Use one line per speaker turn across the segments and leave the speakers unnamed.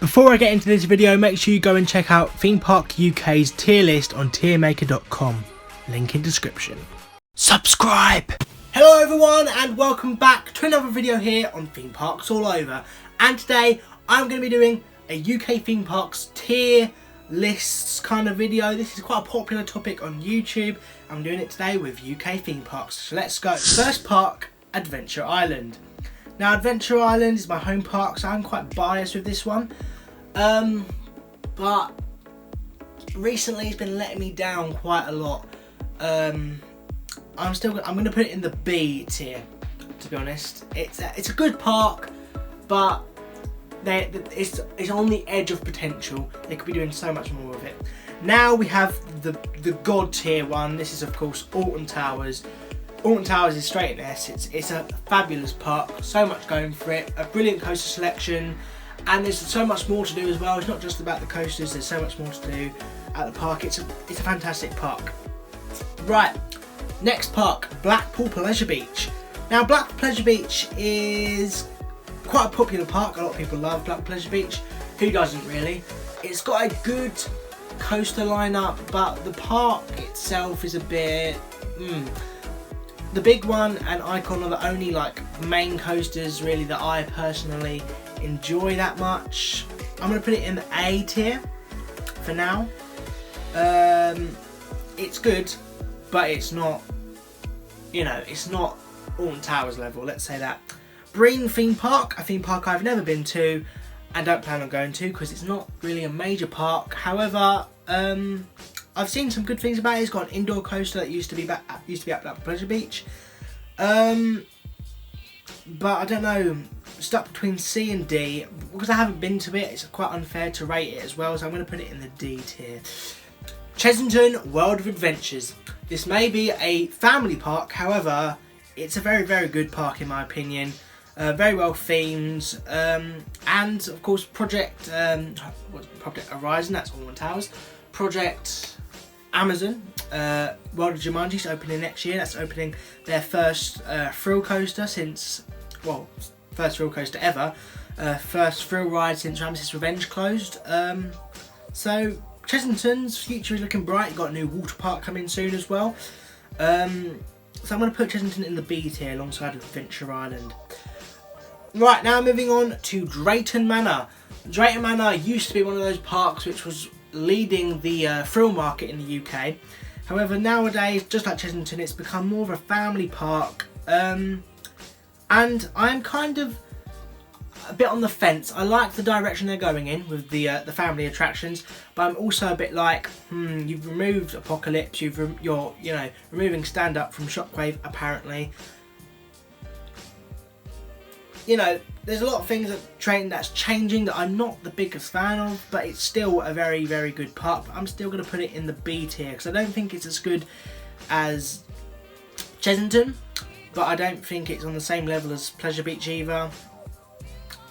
Before I get into this video, make sure you go and check out Theme Park UK's tier list on tiermaker.com. Link in description. Subscribe! Hello everyone and welcome back to another video here on Theme Parks All Over. And today I'm going to be doing a UK theme parks tier lists kind of video. This is quite a popular topic on YouTube. I'm doing it today with UK theme parks. So let's go. First park, Adventure Island. Now Adventure Island is my home park, so I'm quite biased with this one. But recently it's been letting me down quite a lot. I'm going to put it in the B tier, to be honest. It's a good park, but it's on the edge of potential. They could be doing so much more with it. Now we have the God tier one. This is of course Alton Towers. Alton Towers is straight in S. It's a fabulous park, so much going for it, a brilliant coaster selection, and there's so much more to do as well. It's not just about the coasters, there's so much more to do at the park. It's a fantastic park. Right, next park, Blackpool Pleasure Beach. Now Blackpool Pleasure Beach is quite a popular park. A lot of people love Blackpool Pleasure Beach. Who doesn't really? It's got a good coaster lineup, but the park itself is a bit... The big one and Icon are the only main coasters really that I personally enjoy that much. I'm going to put it in the A tier for now. It's good, but it's not, it's not Alton Towers level, let's say that. Bream Theme Park, a theme park I've never been to and don't plan on going to because it's not really a major park. However, I've seen some good things about it. It's got an indoor coaster that used to be at Blackpool Pleasure Beach. But I don't know, stuck between C and D. Because I haven't been to it, it's quite unfair to rate it as well, so I'm going to put it in the D tier. Chessington World of Adventures. This may be a family park, however, it's a very, very good park in my opinion. Very well themed, and of course Project Horizon, that's Alton Towers. Project Amazon, World of Jumanji is opening next year. That's opening their first thrill coaster since, first thrill coaster ever. First thrill ride since Ramses Revenge closed. So Chessington's future is looking bright. You've got a new water park coming soon as well. So I'm going to put Chessington in the B tier alongside Adventure Island. Right, now moving on to Drayton Manor. Drayton Manor used to be one of those parks which was leading the thrill market in the UK. However, nowadays, just like Chessington, it's become more of a family park. And I'm kind of a bit on the fence. I like the direction they're going in with the family attractions, but I'm also a bit like, you've removed Apocalypse, you're removing Stand Up from Shockwave apparently. There's a lot of things that's changing that I'm not the biggest fan of, but it's still a very, very good park. I'm still going to put it in the B tier because I don't think it's as good as Chessington, but I don't think it's on the same level as Pleasure Beach either.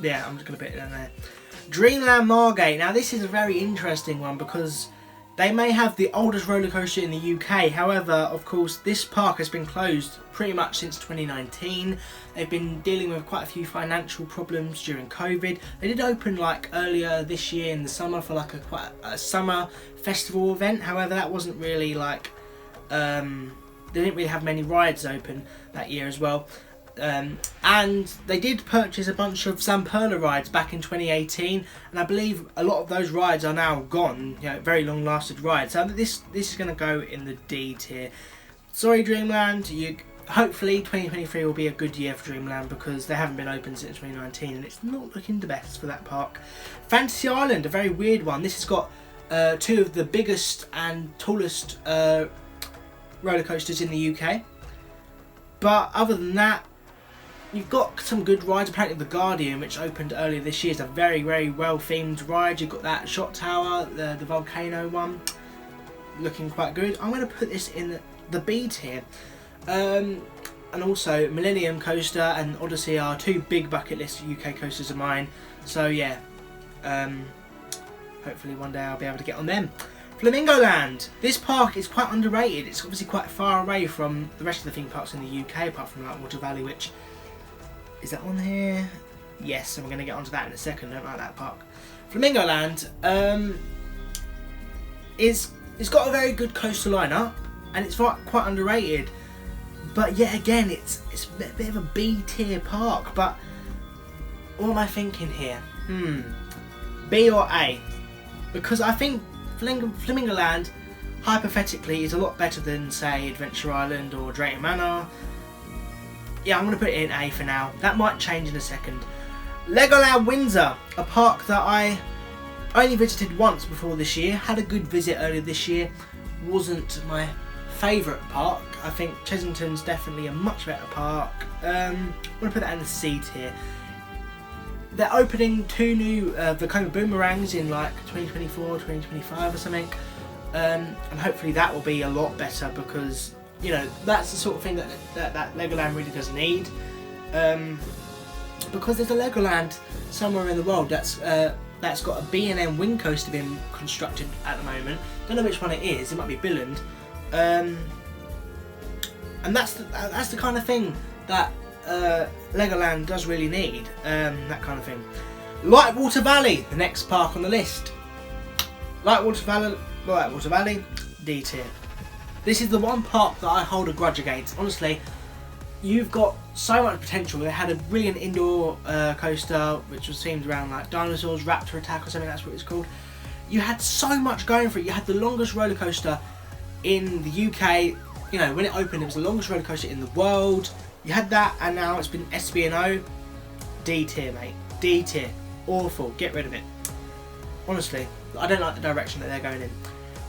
Yeah, I'm just going to put it in there. Dreamland Margate. Now this is a very interesting one because they may have the oldest roller coaster in the UK. However, of course, this park has been closed pretty much since 2019. They've been dealing with quite a few financial problems during COVID. They did open earlier this year in the summer for quite a summer festival event. However, that wasn't really they didn't really have many rides open that year as well. And they did purchase a bunch of Zamperla rides back in 2018, and I believe a lot of those rides are now gone. Very long lasted rides. So this is going to go in the D tier. Sorry Dreamland, hopefully 2023 will be a good year for Dreamland because they haven't been open since 2019 and it's not looking the best for that park. Fantasy Island, a very weird one. This has got two of the biggest and tallest roller coasters in the UK, but other than that, you've got some good rides. Apparently the Guardian, which opened earlier this year, is a very, very well themed ride. You've got that shot tower, the volcano one, looking quite good. I'm going to put this in the B tier. And also Millennium Coaster and Odyssey are two big bucket list UK coasters of mine. So yeah, hopefully one day I'll be able to get on them. Flamingo Land. This park is quite underrated. It's obviously quite far away from the rest of the theme parks in the UK, apart from Water Valley, which... Is that on here? Yes, and we're going to get onto that in a second. I don't like that park. Flamingo Land it's got a very good coaster lineup, and it's quite underrated. But yet again, it's a bit of a B tier park. But what am I thinking here? B or A? Because I think Flamingo Land, hypothetically, is a lot better than, say, Adventure Island or Drayton Manor. Yeah, I'm going to put it in A for now. That might change in a second. Legoland Windsor, a park that I only visited once before this year. Had a good visit earlier this year. Wasn't my favourite park. I think Chessington's definitely a much better park. I'm going to put that in the C tier. They're opening 2 new Vekoma Boomerangs in like 2024, 2025 or something. And hopefully that will be a lot better, because, you know, that's the sort of thing that Legoland really does need. Because there's a Legoland somewhere in the world that's got a B&M wing coaster being constructed at the moment. Don't know which one it is. It might be Billund. And that's the kind of thing that Legoland does really need. That kind of thing. Lightwater Valley, the next park on the list. Lightwater Valley, D tier. This is the one park that I hold a grudge against. Honestly, you've got so much potential. They had a brilliant indoor coaster which was themed around like dinosaurs, Raptor Attack or something, that's what it's called. You had so much going for it. You had the longest roller coaster in the UK. You know, when it opened, it was the longest roller coaster in the world. You had that, and now it's been SB&O. D tier, mate. D tier. Awful. Get rid of it. Honestly, I don't like the direction that they're going in.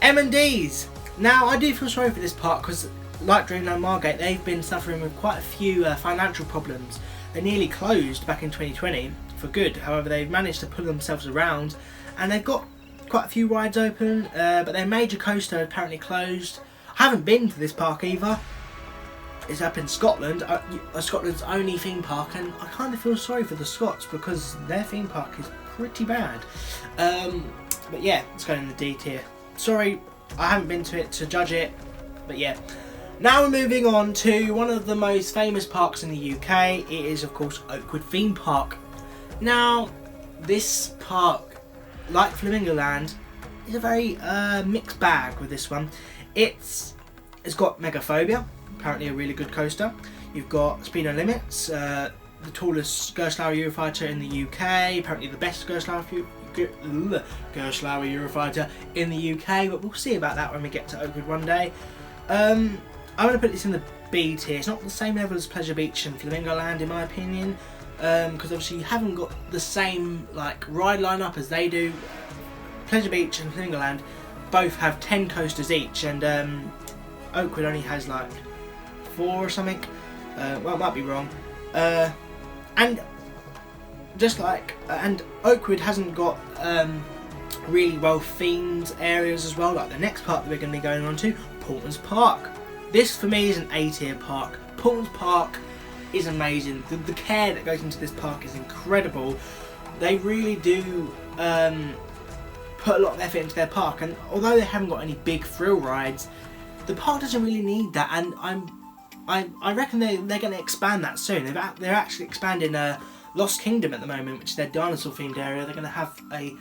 M&D's. Now, I do feel sorry for this park, because like Dreamland Margate, they've been suffering with quite a few financial problems. They nearly closed back in 2020 for good. However, they've managed to pull themselves around, and they've got quite a few rides open, but their major coaster apparently closed. I haven't been to this park either. It's up in Scotland, Scotland's only theme park, and I kind of feel sorry for the Scots because their theme park is pretty bad. But yeah, it's going in the D tier. Sorry, I haven't been to it to judge it, but yeah. Now we're moving on to one of the most famous parks in the UK. It is, of course, Oakwood Theme Park. Now, this park, like Flamingo Land, is a very mixed bag with this one. It's got Megaphobia, apparently a really good coaster. You've got Speed No Limits, the tallest Gerstlauer Eurofighter in the UK, apparently the best Gerstlauer Eurofighter in the UK, but we'll see about that when we get to Oakwood one day. I'm going to put this in the B tier. It's not the same level as Pleasure Beach and Flamingo Land in my opinion, because obviously you haven't got the same like ride lineup as they do. Pleasure Beach and Flamingo Land both have 10 coasters each, and Oakwood only has like 4 or something. Well, I might be wrong. And Oakwood hasn't got really well themed areas as well, like the next park that we're going to be going on to, Portman's Park. This for me is an A tier park. Portman's Park is amazing. The care that goes into this park is incredible. They really do put a lot of effort into their park, and although they haven't got any big thrill rides, the park doesn't really need that, and I reckon they're going to expand that soon. They're actually expanding Lost Kingdom at the moment, which is their dinosaur themed area. They're going to have a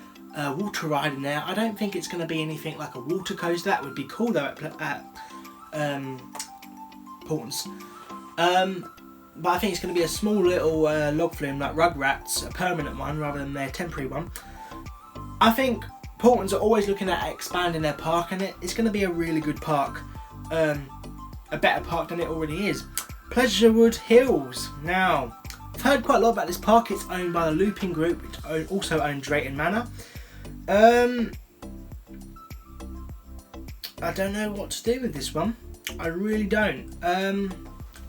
water ride in there. I don't think it's going to be anything like a water coaster. That would be cool though at Portman's. But I think it's going to be a small little log flume like Rugrats, a permanent one rather than their temporary one. I think Portman's are always looking at expanding their park, and it's going to be a really good park. A better park than it already is. Pleasurewood Hills. Now, I've heard quite a lot about this park. It's owned by the Looping Group, which also owns Drayton Manor. I don't know what to do with this one. I really don't.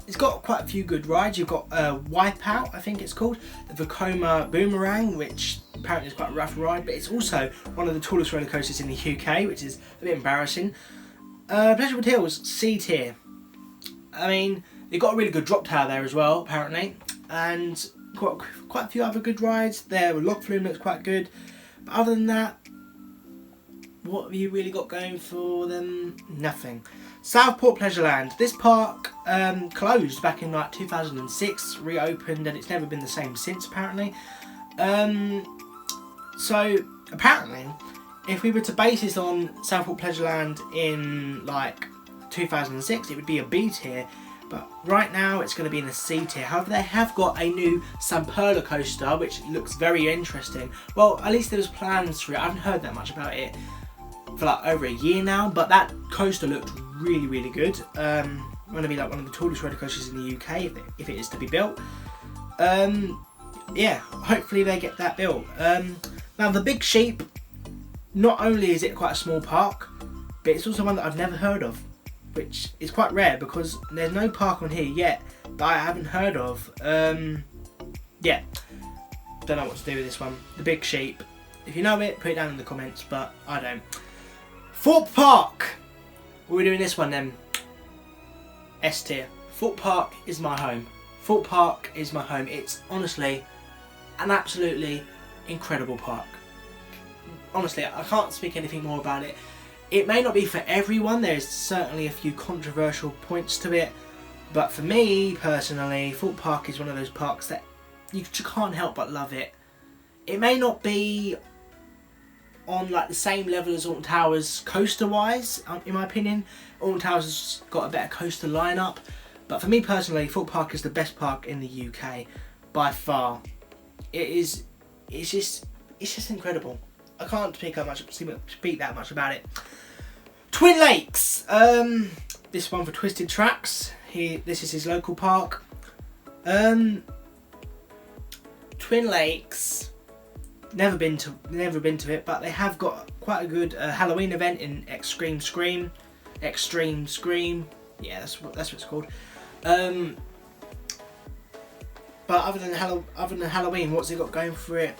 It's got quite a few good rides. You've got Wipeout, I think it's called, the Vekoma Boomerang, which apparently is quite a rough ride, but it's also one of the tallest roller coasters in the UK, which is a bit embarrassing. Pleasurewood Hills, C tier. I mean, they've got a really good drop tower there as well, apparently, and quite a few other good rides. Their log flume looks quite good, but other than that, what have you really got going for them? Nothing. Southport Pleasureland. This park closed back in like 2006, reopened, and it's never been the same since apparently. So apparently, if we were to base this on Southport Pleasureland in like 2006, it would be a B tier. But right now it's going to be in a C tier. However, they have got a new Samperla coaster, which looks very interesting. Well, at least there was plans for it. I haven't heard that much about it for like over a year now, but that coaster looked really, really good. Going to be like one of the tallest roller coasters in the UK if it is to be built. Yeah, hopefully they get that built. Now the Big Sheep, not only is it quite a small park, but it's also one that I've never heard of, which is quite rare because there's no park on here yet that I haven't heard of. Yeah, don't know what to do with this one. The Big Sheep. If you know it, put it down in the comments, but I don't. Thorpe Park. What are we doing this one then? S tier. Thorpe Park is my home. Thorpe Park is my home. It's honestly an absolutely incredible park. Honestly, I can't speak anything more about it. It may not be for everyone. There's certainly a few controversial points to it. But for me, personally, Thorpe Park is one of those parks that you can't help but love it. It may not be on like the same level as Alton Towers coaster-wise, in my opinion. Alton Towers has got a better coaster lineup. But for me personally, Thorpe Park is the best park in the UK by far. It's just incredible. I can't speak that much about it. Twin Lakes. This one for Twisted Tracks. This is his local park. Twin Lakes. Never been to it, but they have got quite a good Halloween event in Extreme Scream. Yeah, that's what it's called. But other than Halloween, what's it got going for it?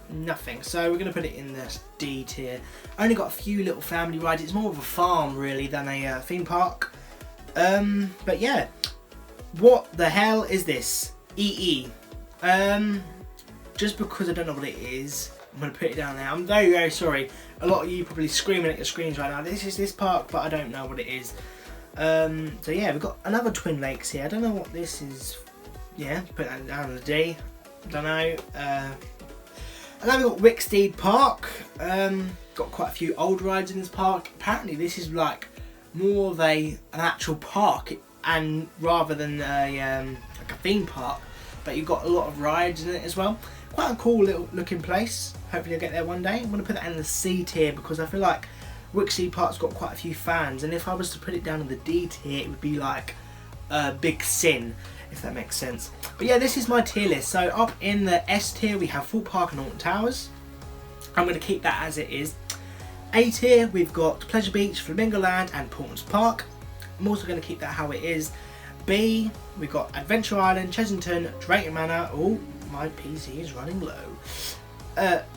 Nothing. So we're going to put it in the D tier. Only got a few little family rides. It's more of a farm really than a theme park. But yeah, what the hell is this? EE. Just because I don't know what it is, I'm going to put it down there. I'm very, very sorry. A lot of you probably screaming at your screens right now. This is this park, but I don't know what it is. So yeah, we've got another Twin Lakes here. I don't know what this is. Yeah, put that down in the D. Don't know. And then we've got Wicksteed Park. Got quite a few old rides in this park. Apparently this is like more of an actual park, and rather than like a theme park. But you've got a lot of rides in it as well. Quite a cool little looking place. Hopefully I'll get there one day. I'm going to put that in the C tier because I feel like Wicksteed Park's got quite a few fans, and if I was to put it down in the D tier, it would be like a big sin, if that makes sense. But yeah, this is my tier list. So up in the S tier, we have Thorpe Park and Alton Towers. I'm going to keep that as it is. A tier, we've got Pleasure Beach, Flamingo Land and Portman's Park. I'm also going to keep that how it is. B, we've got Adventure Island, Chessington, Drayton Manor. Oh, my PC is running low.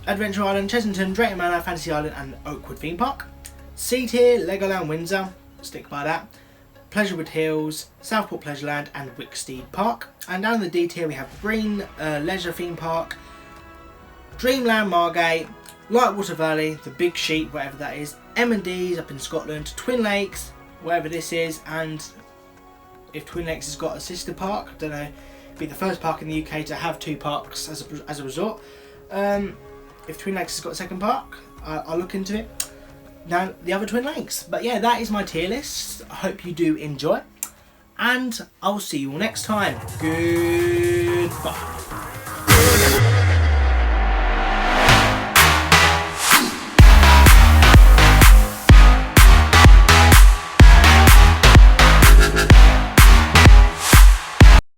Adventure Island, Chessington, Drayton Manor, Fantasy Island and Oakwood Theme Park. C tier, Legoland Windsor, stick by that. Pleasurewood Hills, Southport Pleasureland and Wicksteed Park. And down in the D tier we have Green Leisure Theme Park, Dreamland Margate, Lightwater Valley, the Big Sheep, whatever that is, M&D's up in Scotland, Twin Lakes, wherever this is, and if Twin Lakes has got a sister park, I don't know, it'd be the first park in the UK to have two parks as a resort. If Twin Lakes has got a second park, I'll look into it. Now the other Twin Lakes. But yeah, that is my tier list. I hope you do enjoy, and I'll see you all next time. Goodbye.